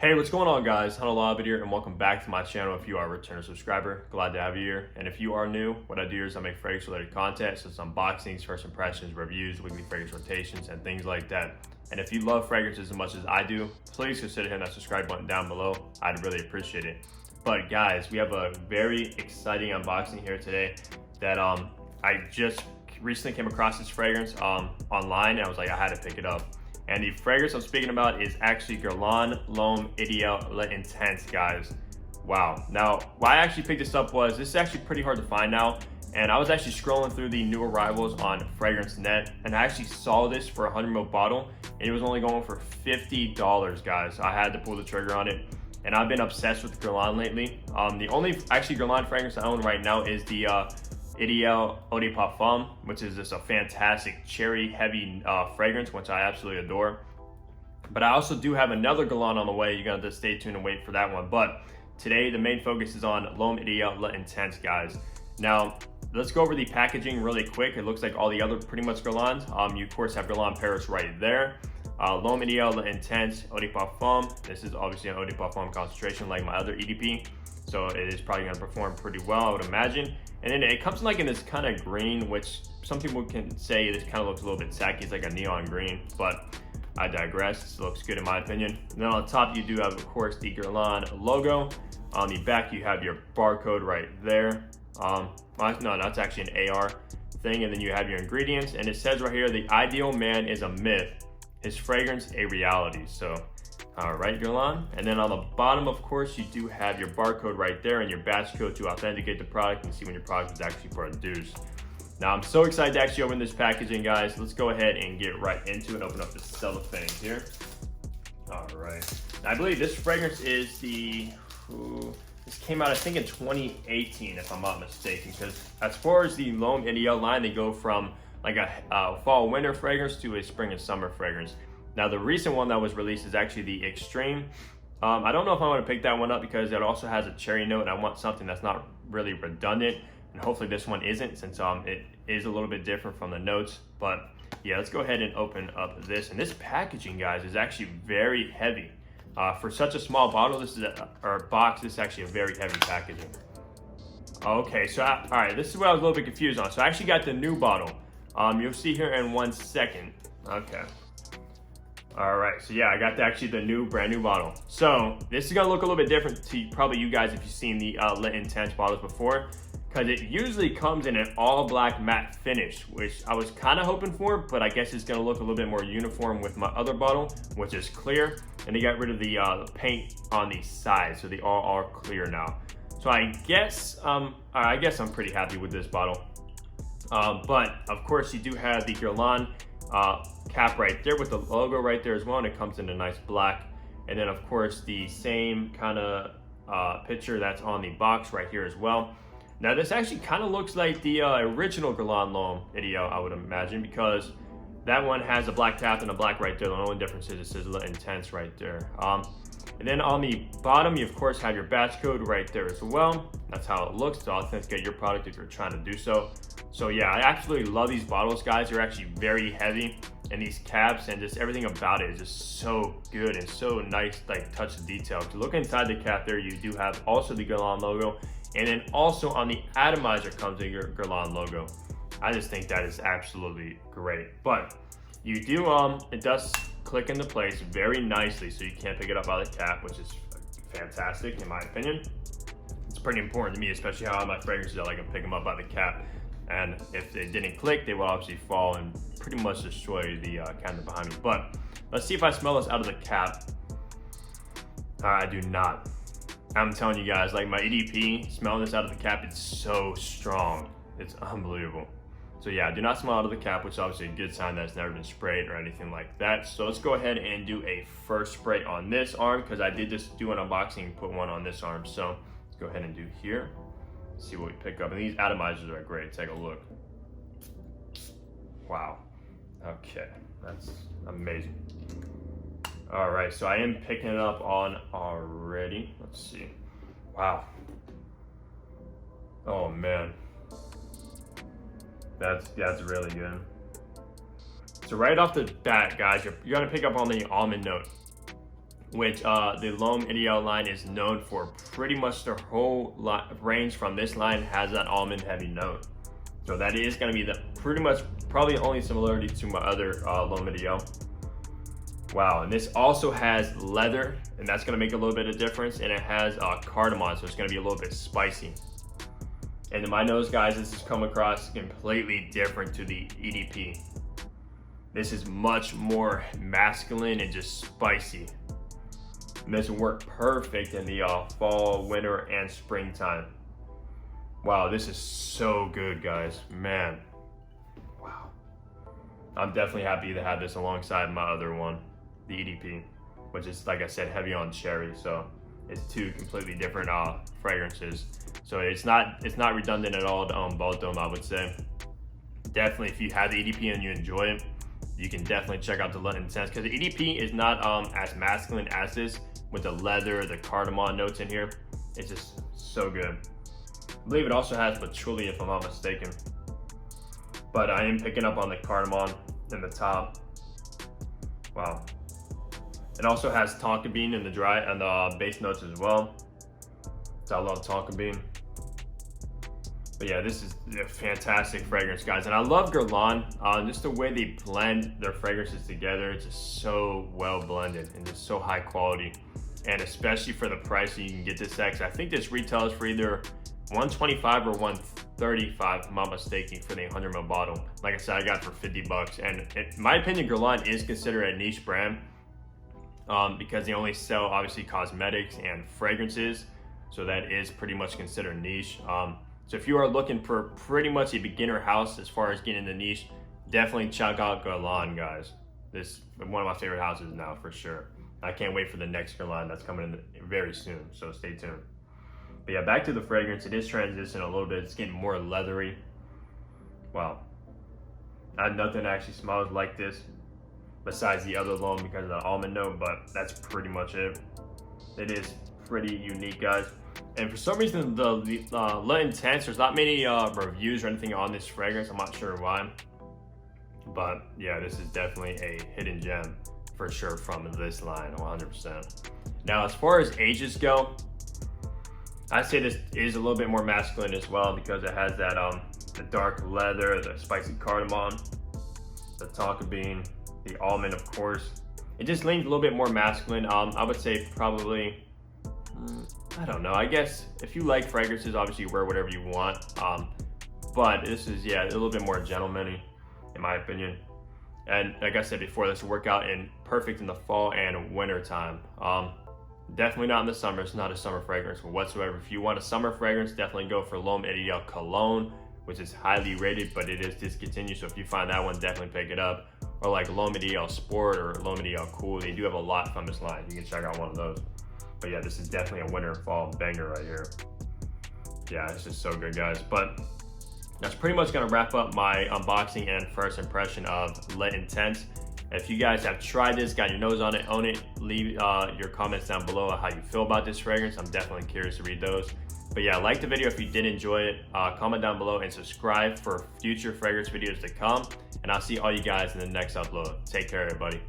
Hey, what's going on, guys? Honorable here, and welcome back to my channel. If you are a returner subscriber, glad to have you here. And if you are new, what I do is I make fragrance related content, so it's unboxings, first impressions, reviews, weekly fragrance rotations, and things like that. And if you love fragrances as much as I do, please consider hitting that subscribe button down below. I'd really appreciate it. But guys, we have a very exciting unboxing here today that I just recently came across this fragrance online, and I was like, I had to pick it up. And the fragrance I'm speaking about is actually Guerlain L'Homme Ideal L'Intense, guys. Wow. Now, why I actually picked this up was, this is actually pretty hard to find now. And I was actually scrolling through the new arrivals on Fragrance.net, and I actually saw this for a 100ml bottle, and it was only going for $50, guys. So I had to pull the trigger on it. And I've been obsessed with Guerlain lately. The only actually Guerlain fragrance I own right now is the Ideal Eau de Parfum, which is just a fantastic cherry heavy fragrance, which I absolutely adore. But I also do have another Guerlain on the way. You're gonna have to stay tuned and wait for that one. But today the main focus is on L'Homme Ideal L'Intense, guys. Now let's go over the packaging really quick. It looks like all the other pretty much Guerlains. You of course have Guerlain Paris right there. L'Homme Ideal L'Intense Eau de Parfum. This is obviously an Eau de Parfum concentration like my other EDP. So it is probably gonna perform pretty well, I would imagine. And then it comes like in this kind of green, which some people can say this kind of looks a little bit tacky. It's like a neon green, but I digress. This looks good in my opinion. And then on top you do have, of course, the Guerlain logo. On the back you have your barcode right there. No, that's actually an AR thing. And then you have your ingredients, and it says right here, the ideal man is a myth, his fragrance a reality. So all right, Guerlain. And then on the bottom, of course, you do have your barcode right there and your batch code to authenticate the product and see when your product is actually produced. Now, I'm so excited to actually open this packaging, guys. Let's go ahead and get right into it. Open up the cellophane here. All right. Now, I believe this fragrance is this came out, I think, in 2018, if I'm not mistaken, because as far as the L'Homme Ideal line, they go from like a fall winter fragrance to a spring and summer fragrance. Now, the recent one that was released is actually the Extreme. I don't know if I want to pick that one up because it also has a cherry note, and I want something that's not really redundant. And hopefully this one isn't, since it is a little bit different from the notes. But yeah, let's go ahead and open up this. And this packaging, guys, is actually very heavy. For such a small bottle, or box, this is actually a very heavy packaging. Okay, so all right, this is what I was a little bit confused on. So I actually got the new bottle. You'll see here in 1 second. Okay. All right, so yeah, I got actually the brand new bottle. So this is gonna look a little bit different to probably you guys if you've seen the L'Intense bottles before, because it usually comes in an all black matte finish, which I was kind of hoping for, but I guess it's gonna look a little bit more uniform with my other bottle, which is clear. And they got rid of the paint on the sides, so they all are clear now. So I guess I'm pretty happy with this bottle. But of course you do have the Guerlain cap right there with the logo right there as well, and it comes in a nice black. And then of course the same kind of picture that's on the box right here as well. Now this actually kind of looks like the original Guerlain L'Homme Ideal, I would imagine, because that one has a black cap and a black right there. The only difference is it says L'Intense right there. And then on the bottom, you of course have your batch code right there as well. That's how it looks to authenticate your product if you're trying to do so. So yeah, I absolutely love these bottles, guys. They're actually very heavy, and these caps and just everything about it is just so good and so nice, like touch of detail. If you look inside the cap there, you do have also the Guerlain logo, and then also on the atomizer comes the Guerlain logo. I just think that is absolutely great. But you do, it does click into place very nicely, so you can't pick it up out of the cap, which is fantastic in my opinion. It's pretty important to me, especially how my fragrances I like to pick them up out of the cap. And if they didn't click, they will obviously fall and pretty much destroy the cabinet behind me. But let's see if I smell this out of the cap. I do not. I'm telling you guys, like my EDP, smelling this out of the cap, it's so strong. It's unbelievable. So yeah, do not smell out of the cap, which is obviously a good sign that it's never been sprayed or anything like that. So let's go ahead and do a first spray on this arm, because I did just do an unboxing and put one on this arm. So let's go ahead and do here. See what we pick up. And these atomizers are great. Take a look. Wow. Okay, that's amazing. All right, so I am picking it up on already. Let's see. Wow. Oh man. That's really good. So right off the bat, guys, you're gonna pick up on the almond note. which the L'Homme Ideal line is known for. Pretty much the whole range from this line has that almond heavy note. So that is going to be the pretty much probably only similarity to my other L'Homme Ideal. Wow, and this also has leather, and that's going to make a little bit of difference, and it has cardamom, so it's going to be a little bit spicy. And in my nose, guys, this has come across completely different to the EDP. This is much more masculine and just spicy. And this will work perfect in the fall, winter, and springtime. Wow, this is so good, guys. Man, wow. I'm definitely happy to have this alongside my other one, the EDP, which is, like I said, heavy on cherry. So it's two completely different fragrances. So it's not redundant at all to own both of them, I would say. Definitely, if you have the EDP and you enjoy it, you can definitely check out the Intense, because the EDP is not as masculine as this, with the leather, the cardamom notes in here. It's just so good. I believe it also has patchouli, if I'm not mistaken. But I am picking up on the cardamom in the top. Wow. It also has tonka bean in the dry and the base notes as well. So I love tonka bean. But yeah, this is a fantastic fragrance, guys. And I love Guerlain, just the way they blend their fragrances together. It's just so well blended and just so high quality. And especially for the price you can get this X. I think this retails for either $125 or $135, if I'm not mistaken, for the 100 ml bottle. Like I said, I got it for 50 bucks. And in my opinion, Guerlain is considered a niche brand because they only sell, obviously, cosmetics and fragrances. So that is pretty much considered niche. So if you are looking for pretty much a beginner house as far as getting the niche, definitely check out Guerlain, guys. This is one of my favorite houses now, for sure. I can't wait for the next Guerlain that's coming in very soon, so stay tuned. But yeah, back to the fragrance. It is transitioning a little bit. It's getting more leathery. Wow. Nothing actually smells like this besides the other L'Homme because of the almond note, but that's pretty much it. It is pretty unique, guys. And for some reason, the Le Intense, there's not many reviews or anything on this fragrance. I'm not sure why. But yeah, this is definitely a hidden gem for sure from this line, 100%. Now, as far as ages go, I'd say this is a little bit more masculine as well because it has that the dark leather, the spicy cardamom, the tonka bean, the almond, of course. It just leans a little bit more masculine. I would say probably, I don't know. I guess if you like fragrances, obviously you wear whatever you want. But this is, yeah, a little bit more gentleman-y, in my opinion. And like I said before, this will work out perfect in the fall and winter time. Definitely not in the summer. It's not a summer fragrance whatsoever. If you want a summer fragrance, definitely go for L'Homme Ideal Cologne, which is highly rated, but it is discontinued. So if you find that one, definitely pick it up. Or like L'Homme Ideal Sport or L'Homme Ideal Cool. They do have a lot from this line. You can check out one of those. But yeah, this is definitely a winter fall banger right here. Yeah, it's just so good, guys. But that's pretty much gonna wrap up my unboxing and first impression of Le Intense. If you guys have tried this, got your nose on it, own it, leave your comments down below on how you feel about this fragrance. I'm definitely curious to read those. But yeah, like the video if you did enjoy it. Comment down below and subscribe for future fragrance videos to come. And I'll see all you guys in the next upload. Take care, everybody.